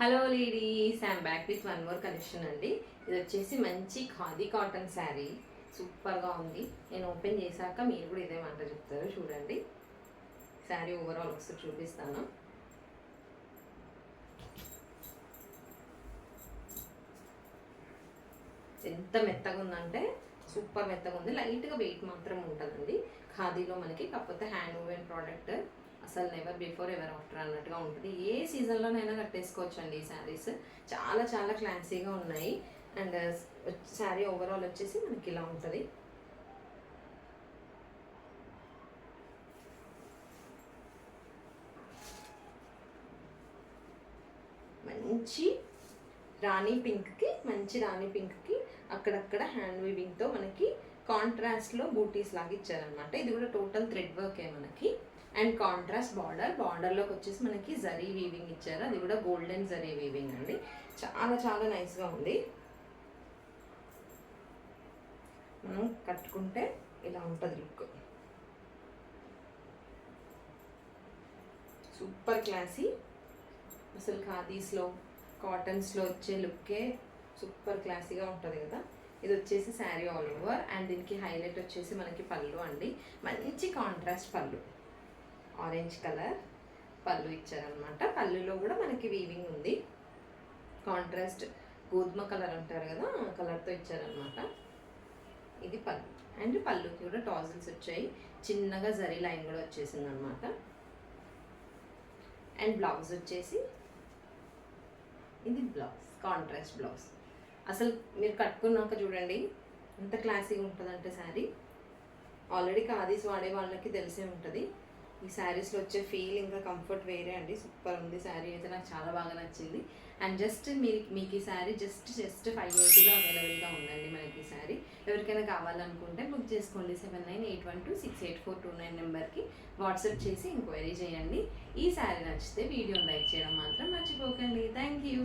Hello ladies, I'm back with one more collection అండి. ఇది వచ్చేసి మంచి ఖాదీ కాటన్ శారీ, సూపర్గా ఉంది. నేను ఓపెన్ చేశాక మీరు కూడా ఇదే మాట చెప్తారు. చూడండి, శారీ ఓవరాల్ ఒకసారి చూపిస్తాను. ఎంత మెత్తగా ఉందంటే సూపర్ మెత్తగా ఉంది. లైట్గా వెయిట్ మాత్రం ఉంటుందండి ఖాదీలో మనకి. కాకపోతే హ్యాండ్ ఓవెన్ ప్రోడక్ట్, అసలు నెవర్ బిఫోర్ ఎవర్ ఆఫ్టర్ అన్నట్టుగా ఉంటుంది. ఏ సీజన్లోనైనా కట్టేసుకోవచ్చు అండి ఈ శారీస్. చాలా చాలా క్లాసీగా ఉన్నాయి. అండ్ శారీ ఓవరాల్ వచ్చేసి మనకి ఇలా ఉంటుంది. మంచి రాణి పింక్కి అక్కడక్కడ హ్యాండ్ వీవింగ్తో మనకి కాంట్రాస్ట్లో బూటీస్ లాగా ఇచ్చారనమాట. ఇది కూడా టోటల్ థ్రెడ్ వర్కే మనకి. అండ్ కాంట్రాస్ట్ బార్డర్లోకి వచ్చేసి మనకి జరీ వీవింగ్ ఇచ్చారు. అది కూడా గోల్డెన్ జరీ వీవింగ్ అండి. చాలా చాలా నైస్గా ఉంది. మనం కట్టుకుంటే ఇలా ఉంటుంది లుక్. Super classy. అసలు ఖాదీస్లో కాటన్స్లో వచ్చే లుక్కే సూపర్ క్లాసీగా ఉంటుంది కదా. ఇది వచ్చేసి శారీ ఆల్ ఓవర్. అండ్ దీనికి హైలైట్ వచ్చేసి మనకి పళ్ళు అండి. మంచి కాంట్రాస్ట్ పళ్ళు, ఆరెంజ్ కలర్ పళ్ళు ఇచ్చారనమాట. పళ్ళులో కూడా మనకి వీవింగ్ ఉంది. కాంట్రాస్ట్ గోధుమ కలర్ అంటారు కదా, ఆ కలర్తో ఇచ్చారనమాట. ఇది పళ్ళు. అండ్ పళ్ళుకి కూడా టాజిల్స్ వచ్చాయి. చిన్నగా జరీ లైన్ కూడా వచ్చేసింది అనమాట. అండ్ బ్లౌజ్ వచ్చేసి ఇది బ్లౌజ్, కాంట్రాస్ట్ బ్లౌజ్. అసలు మీరు కట్టుకున్నాక చూడండి ఎంత క్లాసీగా ఉంటుందంటే శారీ. ఆల్రెడీ ఖాదీస్ వాడే వాళ్ళకి తెలిసే ఉంటుంది. ఈ శారీస్లో వచ్చే ఫీల్ ఇంకా కంఫర్ట్ వేరే అండి. సూపర్ ఉంది శారీ అయితే, నాకు చాలా బాగా నచ్చింది. అండ్ జస్ట్ మీకు ఈ శారీ జస్ట్ 580లో అవైలబుల్గా ఉందండి మనకి ఈ శారీ. ఎవరికైనా కావాలనుకుంటే బుక్ చేసుకోండి. 7981268429 నెంబర్కి వాట్సాప్ చేసి ఎంక్వైరీ చేయండి. ఈ శారీ నచ్చితే వీడియోని లైక్ చేయడం మాత్రం మర్చిపోకండి. Thank you.